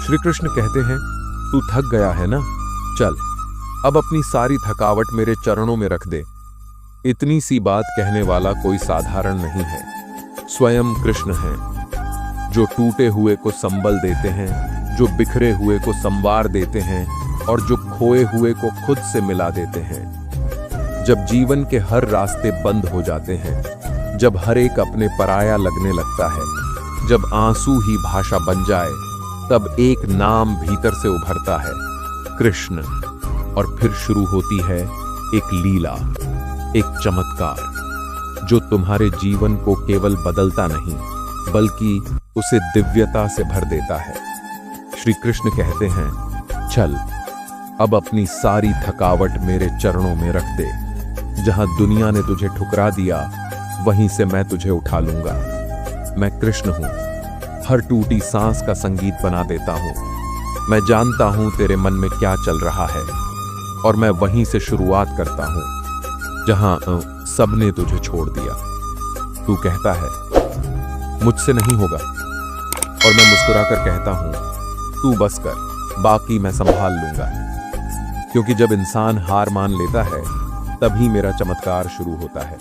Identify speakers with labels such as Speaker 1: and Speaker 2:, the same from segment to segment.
Speaker 1: श्री कृष्ण कहते हैं, तू थक गया है ना, चल अब अपनी सारी थकावट मेरे चरणों में रख दे। इतनी सी बात कहने वाला कोई साधारण नहीं है, स्वयं कृष्ण है, जो टूटे हुए को संबल देते हैं, जो बिखरे हुए को संवार देते हैं और जो खोए हुए को खुद से मिला देते हैं। जब जीवन के हर रास्ते बंद हो जाते हैं, जब हर एक अपने पराया लगने लगता है, जब आंसू ही भाषा बन जाए, तब एक नाम भीतर से उभरता है, कृष्ण। और फिर शुरू होती है एक लीला, एक चमत्कार, जो तुम्हारे जीवन को केवल बदलता नहीं बल्कि उसे दिव्यता से भर देता है। श्री कृष्ण कहते हैं, चल अब अपनी सारी थकावट मेरे चरणों में रख दे। जहां दुनिया ने तुझे ठुकरा दिया, वहीं से मैं तुझे उठा लूंगा। मैं कृष्ण हूं, हर टूटी सांस का संगीत बना देता हूं। मैं जानता हूं तेरे मन में क्या चल रहा है और मैं वहीं से शुरुआत करता हूं जहां सबने तुझे छोड़ दिया। तू कहता है, मुझसे नहीं होगा, और मैं मुस्कुराकर कहता हूं, तू बस कर, बाकी मैं संभाल लूंगा। क्योंकि जब इंसान हार मान लेता है, तभी मेरा चमत्कार शुरू होता है।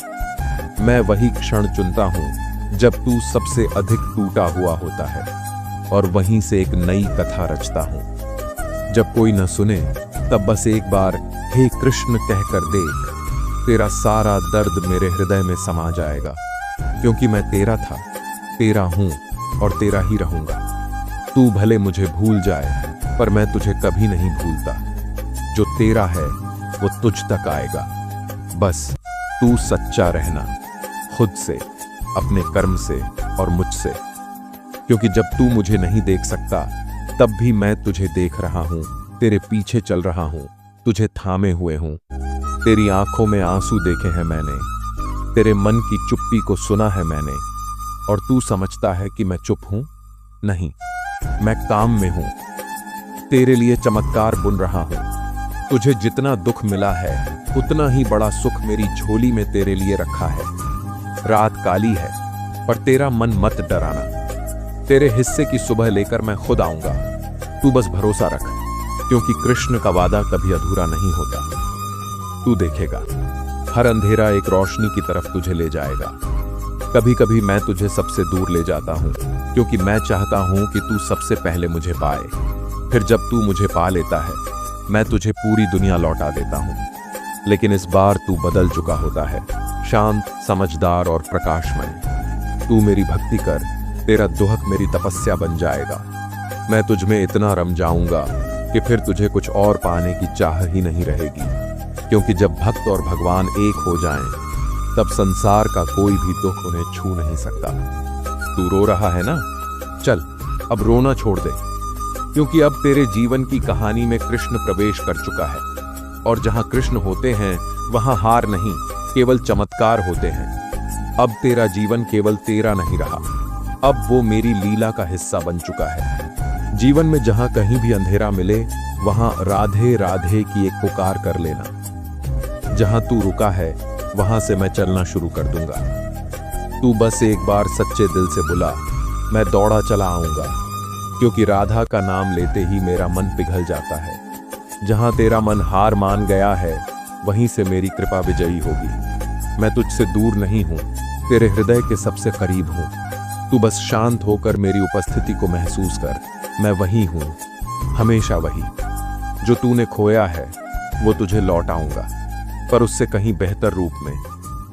Speaker 1: मैं वही क्षण चुनता हूं जब तू सबसे अधिक टूटा हुआ होता है, और वहीं से एक नई कथा रचता हूं। जब कोई न सुने, तब बस एक बार हे कृष्ण कहकर देख, तेरा सारा दर्द मेरे हृदय में समा जाएगा। क्योंकि मैं तेरा था, तेरा हूं और तेरा ही रहूंगा। तू भले मुझे भूल जाए, पर मैं तुझे कभी नहीं भूलता। जो तेरा है वो तुझ तक आएगा। बस तू सच्चा रहना, खुद से, अपने कर्म से और मुझसे। क्योंकि जब तू मुझे नहीं देख सकता, तब भी मैं तुझे देख रहा हूं, तेरे पीछे चल रहा हूं, तुझे थामे हुए हूं। तेरी आंखों में आंसू देखे हैं मैंने, तेरे मन की चुप्पी को सुना है मैंने। और तू समझता है कि मैं चुप हूं? नहीं, मैं काम में हूं, तेरे लिए चमत्कार बुन रहा हूं। तुझे जितना दुख मिला है, उतना ही बड़ा सुख मेरी झोली में तेरे लिए रखा है। रात काली है, पर तेरा मन मत डराना। तेरे हिस्से की सुबह लेकर मैं खुद आऊंगा। तू बस भरोसा रख, क्योंकि कृष्ण का वादा कभी अधूरा नहीं होता। तू देखेगा, हर अंधेरा एक रोशनी की तरफ तुझे ले जाएगा। कभी कभी मैं तुझे सबसे दूर ले जाता हूं, क्योंकि मैं चाहता हूं कि तू सबसे पहले मुझे पाए। फिर जब तू मुझे पा लेता है, मैं तुझे पूरी दुनिया लौटा देता हूं। लेकिन इस बार तू बदल चुका होता है, शांत, समझदार और प्रकाशमय। तू मेरी भक्ति कर, तेरा दुहक मेरी तपस्या बन जाएगा। मैं तुझ में इतना रम जाऊंगा कि फिर तुझे कुछ और पाने की चाह ही नहीं रहेगी। क्योंकि जब भक्त और भगवान एक हो जाएं, तब संसार का कोई भी दुख उन्हें छू नहीं सकता। तू रो रहा है ना? चल अब रोना छोड़ दे, क्योंकि अब तेरे जीवन की कहानी में कृष्ण प्रवेश कर चुका है। और जहां कृष्ण होते हैं, वहां हार नहीं, केवल चमत्कार होते हैं। अब तेरा जीवन केवल तेरा नहीं रहा, अब वो मेरी लीला का हिस्सा बन चुका है। जीवन में जहां कहीं भी अंधेरा मिले, वहां राधे राधे की एक पुकार कर लेना। जहां तू रुका है, वहां से मैं चलना शुरू कर दूंगा। तू बस एक बार सच्चे दिल से बुला, मैं दौड़ा चला आऊंगा। क्योंकि राधा का नाम लेते ही मेरा मन पिघल जाता है। जहां तेरा मन हार मान गया है, वहीं से मेरी कृपा विजयी होगी। मैं तुझसे दूर नहीं हूं, तेरे हृदय के सबसे करीब हूं। तू बस शांत होकर मेरी उपस्थिति को महसूस कर। मैं वही हूं, हमेशा वही। जो तूने खोया है, वो तुझे लौटाऊंगा, पर उससे कहीं बेहतर रूप में।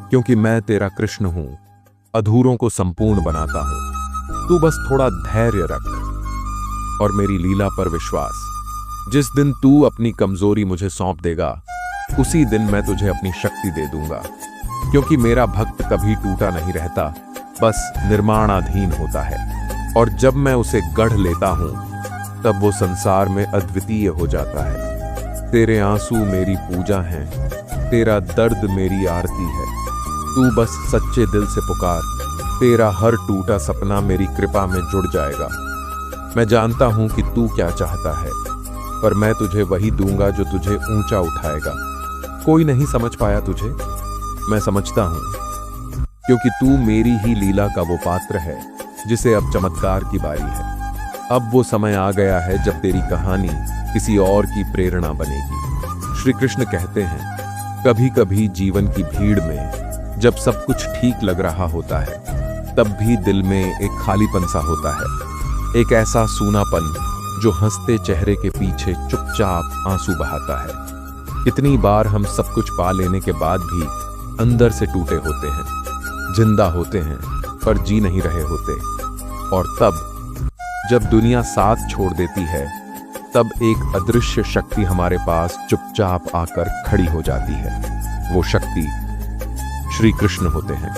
Speaker 1: क्योंकि मैं तेरा कृष्ण हूं, अधूरों को संपूर्ण बनाता हूं। तू बस थोड़ा धैर्य रख और मेरी लीला पर विश्वास। जिस दिन तू अपनी कमजोरी मुझे सौंप देगा, उसी दिन मैं तुझे अपनी शक्ति दे दूंगा। क्योंकि मेरा भक्त कभी टूटा नहीं रहता, बस निर्माणाधीन होता है। और जब मैं उसे गढ़ लेता हूं, तब वो संसार में अद्वितीय हो जाता है। तेरे आंसू मेरी पूजा हैं, तेरा दर्द मेरी आरती है। तू बस सच्चे दिल से पुकार, तेरा हर टूटा सपना मेरी कृपा में जुड़ जाएगा। मैं जानता हूं कि तू क्या चाहता है, पर मैं तुझे वही दूंगा जो तुझे ऊंचा उठाएगा। कोई नहीं समझ पाया तुझे, मैं समझता हूं, क्योंकि तू मेरी ही लीला का वो पात्र है जिसे अब चमत्कार की बारी है। अब वो समय आ गया है जब तेरी कहानी किसी और की प्रेरणा बनेगी। श्री कृष्ण कहते हैं, कभी कभी जीवन की भीड़ में जब सब कुछ ठीक लग रहा होता है, तब भी दिल में एक खालीपन सा होता है, एक ऐसा सूनापन जो हंसते चेहरे के पीछे चुपचाप आंसू बहाता है। कितनी बार हम सब कुछ पा लेने के बाद भी अंदर से टूटे होते हैं, जिंदा होते हैं पर जी नहीं रहे होते। और तब जब दुनिया साथ छोड़ देती है, तब एक अदृश्य शक्ति हमारे पास चुपचाप आकर खड़ी हो जाती है। वो शक्ति श्री कृष्ण होते हैं।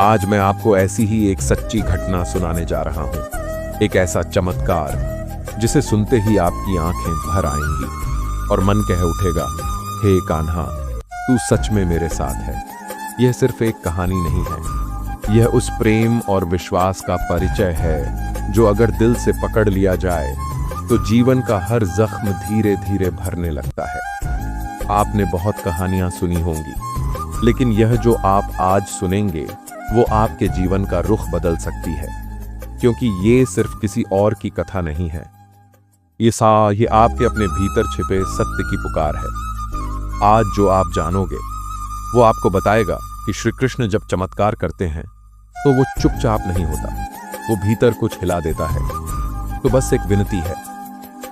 Speaker 1: आज मैं आपको ऐसी ही एक सच्ची घटना सुनाने जा रहा हूं, एक ऐसा चमत्कार जिसे सुनते ही आपकी आंखें भर आएंगी और मन कह उठेगा, हे कान्हा, तू सच में मेरे साथ है। यह सिर्फ एक कहानी नहीं है, यह उस प्रेम और विश्वास का परिचय है जो अगर दिल से पकड़ लिया जाए तो जीवन का हर जख्म धीरे धीरे भरने लगता है। आपने बहुत कहानियां सुनी होंगी, लेकिन यह जो आप आज सुनेंगे वो आपके जीवन का रुख बदल सकती है, क्योंकि ये सिर्फ किसी और की कथा नहीं है। ये आपके अपने भीतर छिपे सत्य की पुकार है। आज जो आप जानोगे वो आपको बताएगा कि श्री कृष्ण जब चमत्कार करते हैं तो वो चुपचाप नहीं होता, वो भीतर कुछ हिला देता है। तो बस एक विनती है,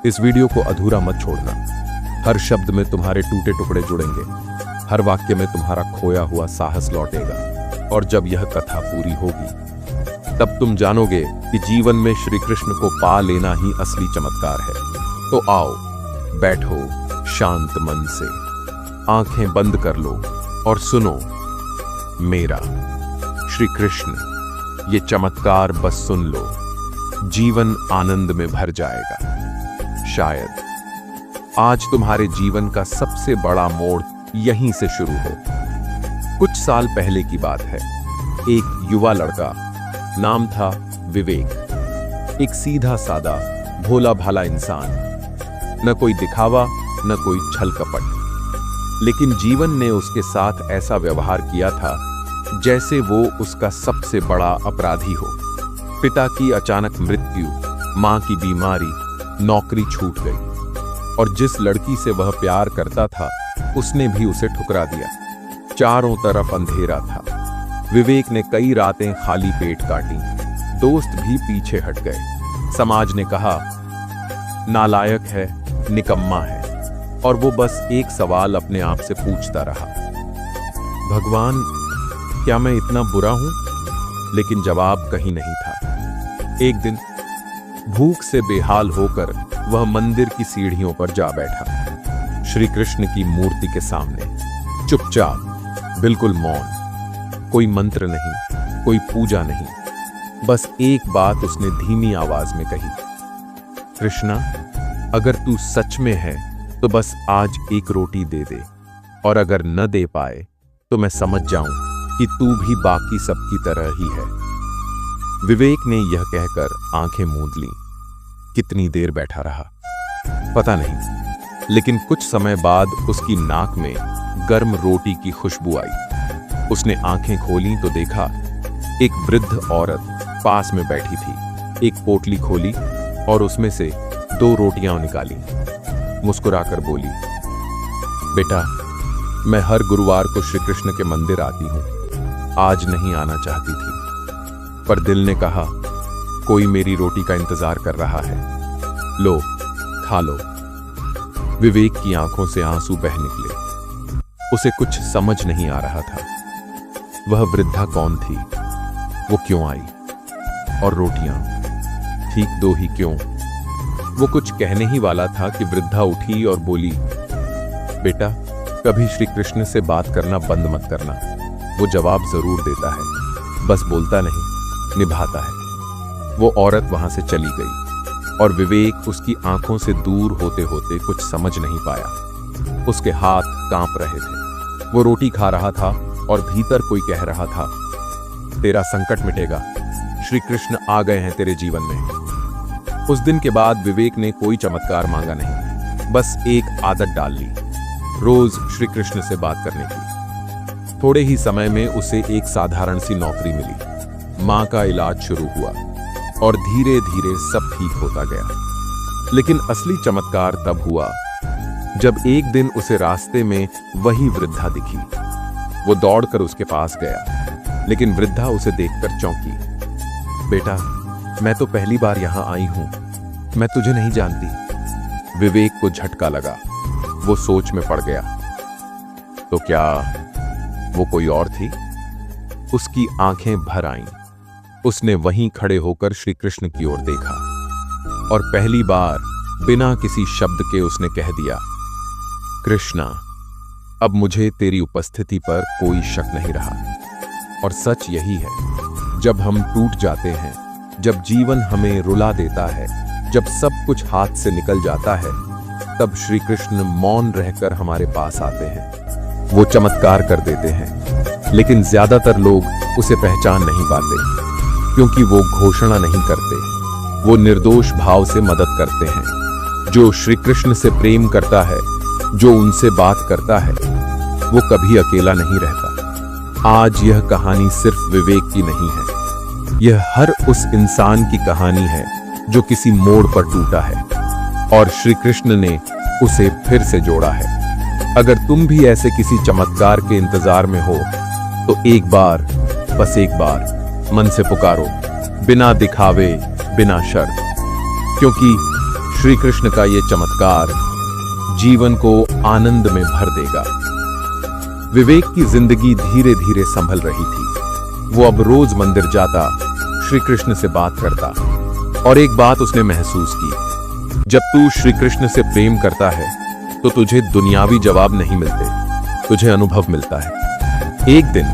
Speaker 1: इस वीडियो को अधूरा मत छोड़ना। हर शब्द में तुम्हारे टूटे टुकड़े जुड़ेंगे, हर वाक्य में तुम्हारा खोया हुआ साहस लौटेगा। और जब यह कथा पूरी होगी तब तुम जानोगे कि जीवन में श्री कृष्ण को पा लेना ही असली चमत्कार है। तो आओ, बैठो शांत मन से, आंखें बंद कर लो और सुनो मेरा श्री कृष्ण। ये चमत्कार बस सुन लो, जीवन आनंद में भर जाएगा। शायद आज तुम्हारे जीवन का सबसे बड़ा मोड़ यहीं से शुरू हो। कुछ साल पहले की बात है। एक युवा लड़का, नाम था विवेक, एक सीधा सादा भोला भाला इंसान, न कोई दिखावा न कोई छल कपट। लेकिन जीवन ने उसके साथ ऐसा व्यवहार किया था जैसे वो उसका सबसे बड़ा अपराधी हो। पिता की अचानक मृत्यु, मां की बीमारी, नौकरी छूट गई और जिस लड़की से वह प्यार करता था उसने भी उसे ठुकरा दिया। चारों तरफ अंधेरा था। विवेक ने कई रातें खाली पेट काटी, दोस्त भी पीछे हट गए। समाज ने कहा नालायक है, निकम्मा है, और वो बस एक सवाल अपने आप से पूछता रहा, भगवान, क्या मैं इतना बुरा हूं? लेकिन जवाब कहीं नहीं था। एक दिन भूख से बेहाल होकर वह मंदिर की सीढ़ियों पर जा बैठा, श्री कृष्ण की मूर्ति के सामने, चुपचाप, बिल्कुल मौन। कोई मंत्र नहीं, कोई पूजा नहीं, बस एक बात उसने धीमी आवाज में कही, कृष्णा, अगर तू सच में है तो बस आज एक रोटी दे दे, और अगर न दे पाए तो मैं समझ जाऊं कि तू भी बाकी सबकी तरह ही है। विवेक ने यह कहकर आंखें मूंद लीं। कितनी देर बैठा रहा पता नहीं, लेकिन कुछ समय बाद उसकी नाक में गर्म रोटी की खुशबू आई। उसने आंखें खोलीं तो देखा एक वृद्ध औरत पास में बैठी थी। एक पोटली खोली और उसमें से 2 रोटियां निकाली। मुस्कुराकर बोली, बेटा, मैं हर गुरुवार को श्री कृष्ण के मंदिर आती हूं। आज नहीं आना चाहती थी, पर दिल ने कहा कोई मेरी रोटी का इंतजार कर रहा है। लो, खा लो। विवेक की आंखों से आंसू बह निकले। उसे कुछ समझ नहीं आ रहा था। वह वृद्धा कौन थी? वो क्यों आई? और रोटियां ठीक 2 ही क्यों? वो कुछ कहने ही वाला था कि वृद्धा उठी और बोली, बेटा, कभी श्री कृष्ण से बात करना बंद मत करना। वो जवाब जरूर देता है, बस बोलता नहीं, निभाता है। वो औरत वहां से चली गई और विवेक उसकी आंखों से दूर होते होते कुछ समझ नहीं पाया। उसके हाथ कांप रहे थे। वो रोटी खा रहा था और भीतर कोई कह रहा था, तेरा संकट मिटेगा, श्री कृष्ण आ गए हैं तेरे जीवन में। उस दिन के बाद विवेक ने कोई चमत्कार मांगा नहीं, बस एक आदत डाल ली, रोज श्री कृष्ण से बात करने की। थोड़े ही समय में उसे एक साधारण सी नौकरी मिली। मां का इलाज शुरू हुआ और धीरे धीरे सब ठीक होता गया। लेकिन असली चमत्कार तब हुआ जब एक दिन उसे रास्ते में वही वृद्धा दिखी। वो दौड़कर उसके पास गया, लेकिन वृद्धा उसे देखकर चौंकी। बेटा, मैं तो पहली बार यहां आई हूं, मैं तुझे नहीं जानती। विवेक को झटका लगा, वो सोच में पड़ गया। तो क्या वो कोई और थी? उसकी आंखें भर आईं। उसने वहीं खड़े होकर श्री कृष्ण की ओर देखा और पहली बार बिना किसी शब्द के उसने कह दिया, कृष्णा, अब मुझे तेरी उपस्थिति पर कोई शक नहीं रहा। और सच यही है, जब हम टूट जाते हैं, जब जीवन हमें रुला देता है, जब सब कुछ हाथ से निकल जाता है, तब श्री कृष्ण मौन रहकर हमारे पास आते हैं। वो चमत्कार कर देते हैं, लेकिन ज्यादातर लोग उसे पहचान नहीं पाते, क्योंकि वो घोषणा नहीं करते, वो निर्दोष भाव से मदद करते हैं। जो श्री कृष्ण से प्रेम करता है, जो उनसे बात करता है, वो कभी अकेला नहीं रहता। आज यह कहानी सिर्फ विवेक की नहीं है, यह हर उस इंसान की कहानी है जो किसी मोड़ पर टूटा है और श्री कृष्ण ने उसे फिर से जोड़ा है। अगर तुम भी ऐसे किसी चमत्कार के इंतजार में हो, तो एक बार, बस एक बार मन से पुकारो, बिना दिखावे, बिना शर्त, क्योंकि श्री कृष्ण का ये चमत्कार जीवन को आनंद में भर देगा। विवेक की जिंदगी धीरे धीरे संभल रही थी। वो अब रोज मंदिर जाता, श्री कृष्ण से बात करता, और एक बात उसने महसूस की, जब तू श्री कृष्ण से प्रेम करता है तो तुझे दुनियावी जवाब नहीं मिलते, तुझे अनुभव मिलता है। एक दिन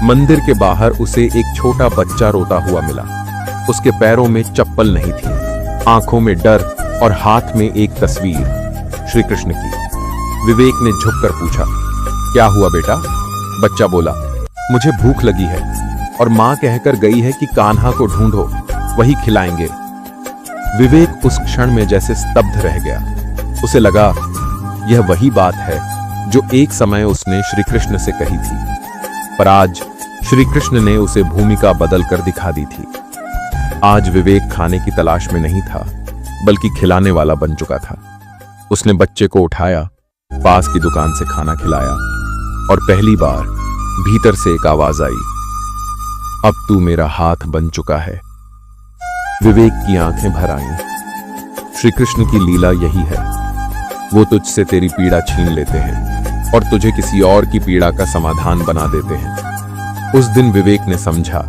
Speaker 1: मंदिर के बाहर उसे एक छोटा बच्चा रोता हुआ मिला। उसके पैरों में चप्पल नहीं थी, आंखों में डर और हाथ में एक तस्वीर श्री कृष्ण की। विवेक ने झुककर पूछा, क्या हुआ बेटा? बच्चा बोला, मुझे भूख लगी है और मां कहकर गई है कि कान्हा को ढूंढो, वही खिलाएंगे। विवेक उस क्षण में जैसे स्तब्ध रह गया। उसे लगा यह वही बात है जो एक समय उसने श्री कृष्ण से कही थी, पर आज श्री कृष्ण ने उसे भूमिका बदल कर दिखा दी थी। आज विवेक खाने की तलाश में नहीं था, बल्कि खिलाने वाला बन चुका था। उसने बच्चे को उठाया, पास की दुकान से खाना खिलाया और पहली बार भीतर से एक आवाज आई, अब तू मेरा हाथ बन चुका है। विवेक की आंखें भर आईं। श्री कृष्ण की लीला यही है, वो तुझसे तेरी पीड़ा छीन लेते हैं और तुझे किसी और की पीड़ा का समाधान बना देते हैं। उस दिन विवेक ने समझा,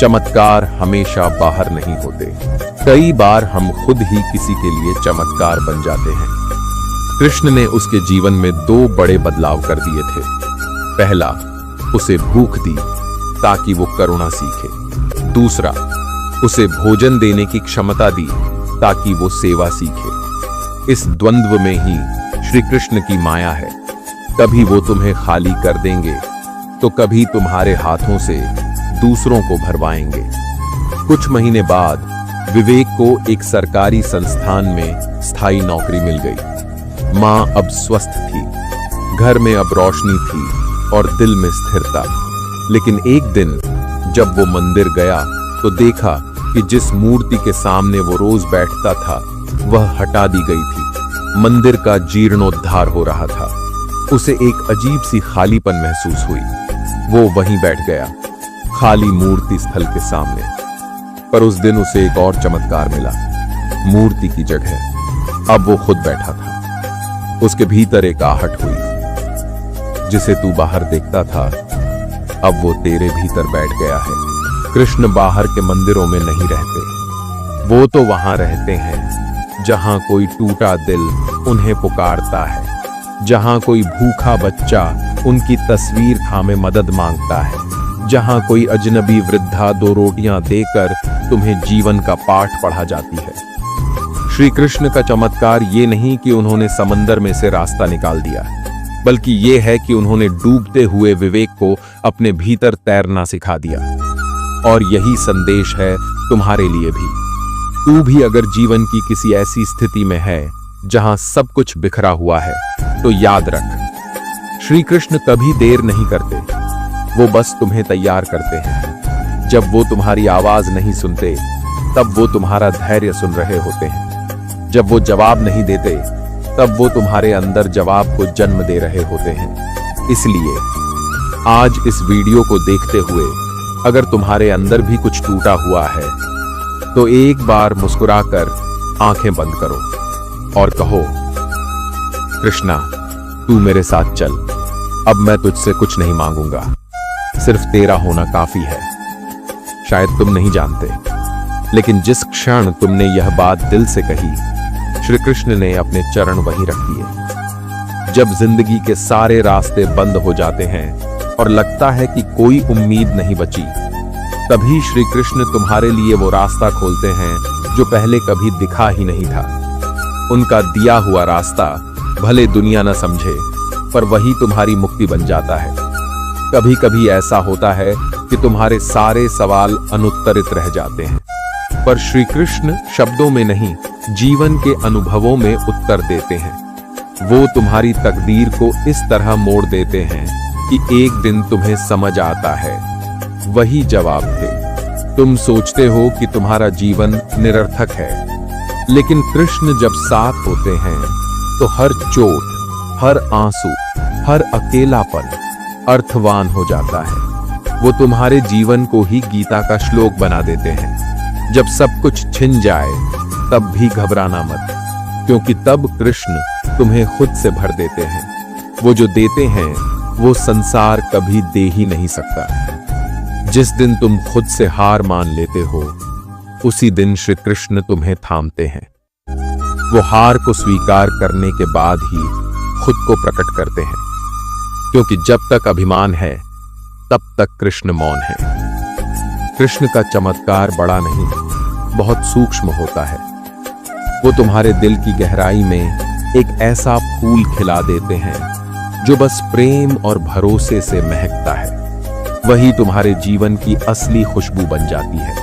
Speaker 1: चमत्कार हमेशा बाहर नहीं होते, कई बार हम खुद ही किसी के लिए चमत्कार बन जाते हैं। कृष्ण ने उसके जीवन में 2 बड़े बदलाव कर दिए थे। पहला, उसे भूख दी ताकि वो करुणा सीखे। दूसरा, उसे भोजन देने की क्षमता दी ताकि वो सेवा सीखे। इस द्वंद्व में ही श्री कृष्ण की माया है। कभी वो तुम्हें खाली कर देंगे, तो कभी तुम्हारे हाथों से दूसरों को भरवाएंगे। कुछ महीने बाद विवेक को एक सरकारी संस्थान में स्थायी नौकरी मिल गई। मां अब स्वस्थ थी, घर में अब रोशनी थी और दिल में स्थिरता। लेकिन एक दिन जब वो मंदिर गया तो देखा कि जिस मूर्ति के सामने वो रोज बैठता था वह हटा दी गई थी। मंदिर का जीर्णोद्धार हो रहा था। उसे एक अजीब सी खालीपन महसूस हुई। वो वहीं बैठ गया, खाली मूर्ति स्थल के सामने। पर उस दिन उसे एक और चमत्कार मिला। मूर्ति की जगह अब वो खुद बैठा था। उसके भीतर एक आहट हुई, जिसे तू बाहर देखता था अब वो तेरे भीतर बैठ गया है। कृष्ण बाहर के मंदिरों में नहीं रहते, वो तो वहां रहते हैं जहां कोई टूटा दिल उन्हें पुकारता है, जहां कोई भूखा बच्चा उनकी तस्वीर थामे मदद मांगता है, जहां कोई अजनबी वृद्धा 2 रोटियां देकर तुम्हें जीवन का पाठ पढ़ा जाती है। श्री कृष्ण का चमत्कार ये नहीं कि उन्होंने समंदर में से रास्ता निकाल दिया, बल्कि ये है कि उन्होंने डूबते हुए विवेक को अपने भीतर तैरना सिखा दिया। और यही संदेश है तुम्हारे लिए भी। तू भी अगर जीवन की किसी ऐसी स्थिति में है जहां सब कुछ बिखरा हुआ है, तो याद रख, श्री कृष्ण कभी देर नहीं करते, वो बस तुम्हें तैयार करते हैं। जब वो तुम्हारी आवाज नहीं सुनते, तब वो तुम्हारा धैर्य सुन रहे होते हैं। जब वो जवाब नहीं देते तब वो तुम्हारे अंदर जवाब को जन्म दे रहे होते हैं। इसलिए आज इस वीडियो को देखते हुए अगर तुम्हारे अंदर भी कुछ टूटा हुआ है तो एक बार मुस्कुराकर आंखें बंद करो और कहो, कृष्णा तू मेरे साथ चल, अब मैं तुझसे कुछ नहीं मांगूंगा, सिर्फ तेरा होना काफी है। शायद तुम नहीं जानते, लेकिन जिस क्षण तुमने यह बात दिल से कही, श्री कृष्ण ने अपने चरण वहीं रख दिए। जब जिंदगी के सारे रास्ते बंद हो जाते हैं और लगता है कि कोई उम्मीद नहीं बची, तभी श्री कृष्ण तुम्हारे लिए वो रास्ता खोलते हैं जो पहले कभी दिखा ही नहीं था। उनका दिया हुआ रास्ता भले दुनिया न समझे, पर वही तुम्हारी मुक्ति बन जाता है। कभी कभी ऐसा होता है कि तुम्हारे सारे सवाल अनुत्तरित रह जाते हैं, पर श्री कृष्ण शब्दों में नहीं, जीवन के अनुभवों में उत्तर देते हैं। वो तुम्हारी तकदीर को इस तरह मोड़ देते हैं कि एक दिन तुम्हें समझ आता है वही जवाब थे। तुम सोचते हो कि तुम्हारा जीवन निरर्थक है, लेकिन कृष्ण जब साथ होते हैं तो हर चोट, हर आंसू, हर अकेलापन अर्थवान हो जाता है। वो तुम्हारे जीवन को ही गीता का श्लोक बना देते हैं। जब सब कुछ छिन जाए तब भी घबराना मत, क्योंकि तब कृष्ण तुम्हें खुद से भर देते हैं। वो जो देते हैं वो संसार कभी दे ही नहीं सकता। जिस दिन तुम खुद से हार मान लेते हो, उसी दिन श्री कृष्ण तुम्हें थामते हैं। वो हार को स्वीकार करने के बाद ही खुद को प्रकट करते हैं, क्योंकि जब तक अभिमान है तब तक कृष्ण मौन है। कृष्ण का चमत्कार बड़ा नहीं, बहुत सूक्ष्म होता है। वो तुम्हारे दिल की गहराई में एक ऐसा फूल खिला देते हैं जो बस प्रेम और भरोसे से महकता है। वही तुम्हारे जीवन की असली खुशबू बन जाती है।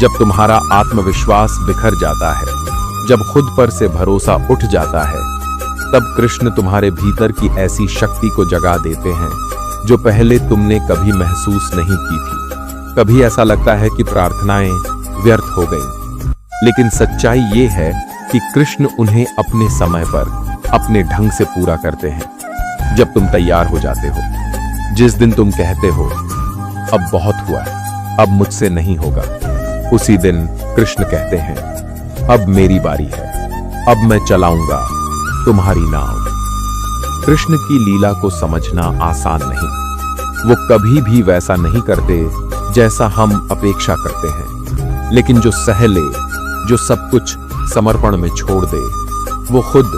Speaker 1: जब तुम्हारा आत्मविश्वास बिखर जाता है, जब खुद पर से भरोसा उठ जाता है, तब कृष्ण तुम्हारे भीतर की ऐसी शक्ति को जगा देते हैं जो पहले तुमने कभी महसूस नहीं की थी। कभी ऐसा लगता है कि प्रार्थनाएं व्यर्थ हो गईं, लेकिन सच्चाई ये है कि कृष्ण उन्हें अपने समय पर, अपने ढंग से पूरा करते हैं। जब तुम तैयार हो जाते हो, जिस दिन तुम कहते हो अब बहुत हुआ, अब मुझसे नहीं होगा, उसी दिन कृष्ण कहते हैं अब मेरी बारी है, अब मैं चलाऊंगा तुम्हारी नाव। कृष्ण की लीला को समझना आसान नहीं। वो कभी भी वैसा नहीं करते जैसा हम अपेक्षा करते हैं, लेकिन जो सह ले, जो सब कुछ समर्पण में छोड़ दे, वो खुद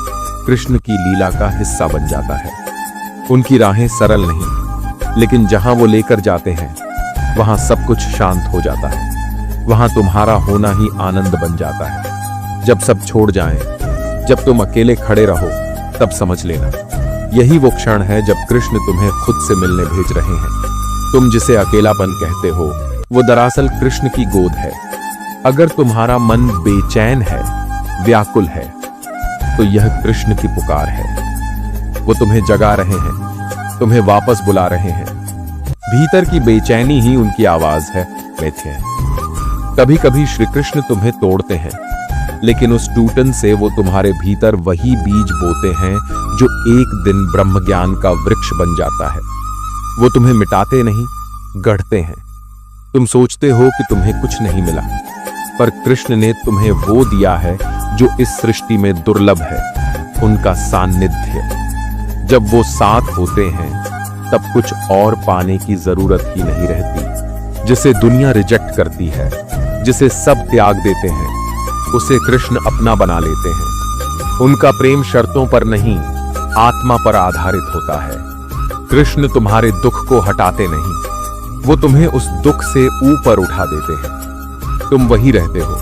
Speaker 1: कृष्ण की लीला का हिस्सा बन जाता है। उनकी राहें सरल नहीं, लेकिन जहां वो लेकर जाते हैं वहां सब कुछ शांत हो जाता है। वहां तुम्हारा होना ही आनंद बन जाता है। जब सब छोड़ जाएं, जब तुम अकेले खड़े रहो, तब समझ लेना यही वो क्षण है जब कृष्ण तुम्हें खुद से मिलने भेज रहे हैं। तुम जिसे अकेलापन कहते हो, वो दरअसल कृष्ण की गोद है। अगर तुम्हारा मन बेचैन है, व्याकुल है, तो यह कृष्ण की पुकार है। वो तुम्हें जगा रहे हैं, तुम्हें वापस बुला रहे हैं। भीतर की बेचैनी ही उनकी आवाज है, मिथ्या है। कभी कभी श्री कृष्ण तुम्हें तोड़ते हैं, लेकिन उस टूटन से वो तुम्हारे भीतर वही बीज बोते हैं जो एक दिन ब्रह्म ज्ञान का वृक्ष बन जाता है। वो तुम्हें मिटाते नहीं, गढ़ते हैं। तुम सोचते हो कि तुम्हें कुछ नहीं मिला, पर कृष्ण ने तुम्हें वो दिया है जो इस सृष्टि में दुर्लभ है, उनका सान्निध्य। जब वो साथ होते हैं तब कुछ और पाने की जरूरत ही नहीं रहती। जिसे दुनिया रिजेक्ट करती है, जिसे सब त्याग देते हैं, उसे कृष्ण अपना बना लेते हैं। उनका प्रेम शर्तों पर नहीं, आत्मा पर आधारित होता है। कृष्ण तुम्हारे दुख को हटाते नहीं, वो तुम्हें उस दुख से ऊपर उठा देते हैं। तुम वही रहते हो,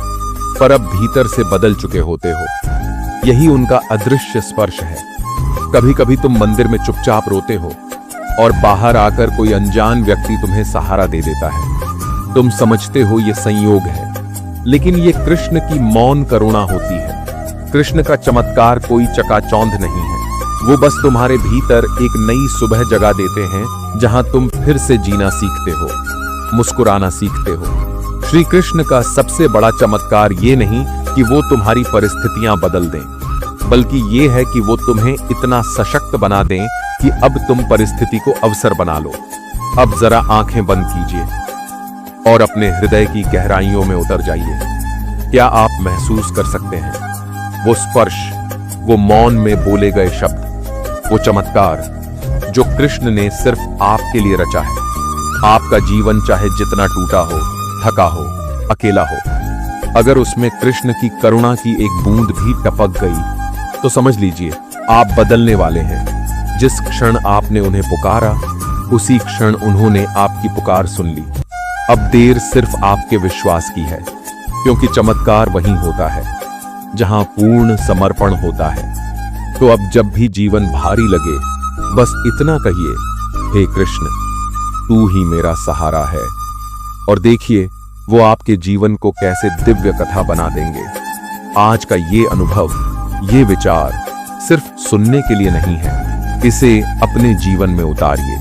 Speaker 1: पर अब भीतर से बदल चुके होते हो। यही उनका अदृश्य स्पर्श है। कभी कभी तुम मंदिर में चुपचाप रोते हो और बाहर आकर कोई अनजान व्यक्ति तुम्हें सहारा दे देता है। तुम समझते हो ये संयोग है, लेकिन ये कृष्ण की मौन करुणा होती है। कृष्ण का चमत्कार कोई चकाचौंध नहीं है, वो बस तुम्हारे भीतर एक नई सुबह जगा देते हैं, जहां तुम फिर से जीना सीखते हो, मुस्कुराना सीखते हो, श्री कृष्ण का सबसे बड़ा चमत्कार ये नहीं कि वो तुम्हारी परिस्थितियां बदल दें, बल्कि ये है कि वो तुम्हें इतना सशक्त बना दें कि अब तुम परिस्थिति को अवसर बना लो। अब जरा आंखें बंद कीजिए और अपने हृदय की गहराइयों में उतर जाइए। क्या आप महसूस कर सकते हैं वो स्पर्श, वो मौन में बोले गए शब्द, वो चमत्कार जो कृष्ण ने सिर्फ आपके लिए रचा है? आपका जीवन चाहे जितना टूटा हो, थका हो, अकेला हो, अगर उसमें कृष्ण की करुणा की एक बूंद भी टपक गई तो समझ लीजिए आप बदलने वाले हैं। जिस क्षण आपने उन्हें पुकारा, उसी क्षण उन्होंने आपकी पुकार सुन ली। अब देर सिर्फ आपके विश्वास की है, क्योंकि चमत्कार वहीं होता है जहां पूर्ण समर्पण होता है। तो अब जब भी जीवन भारी लगे, बस इतना कहिए, हे कृष्ण, तू ही मेरा सहारा है। और देखिए वो आपके जीवन को कैसे दिव्य कथा बना देंगे। आज का ये अनुभव, ये विचार सिर्फ सुनने के लिए नहीं है, इसे अपने जीवन में उतारिए,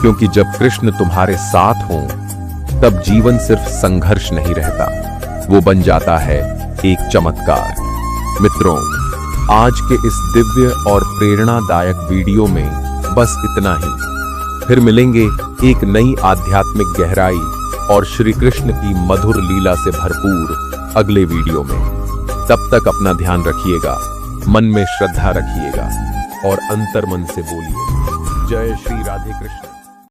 Speaker 1: क्योंकि जब कृष्ण तुम्हारे साथ हों, तब जीवन सिर्फ संघर्ष नहीं रहता, वो बन जाता है एक चमत्कार। मित्रों, आज के इस दिव्य और प्रेरणादायक वीडियो में बस इतना ही। फिर मिलेंगे एक नई आध्यात्मिक गहराई और श्री कृष्ण की मधुर लीला से भरपूर अगले वीडियो में। तब तक अपना ध्यान रखिएगा, मन में श्रद्धा रखिएगा और अंतर्मन से बोलिए, जय श्री राधे कृष्ण।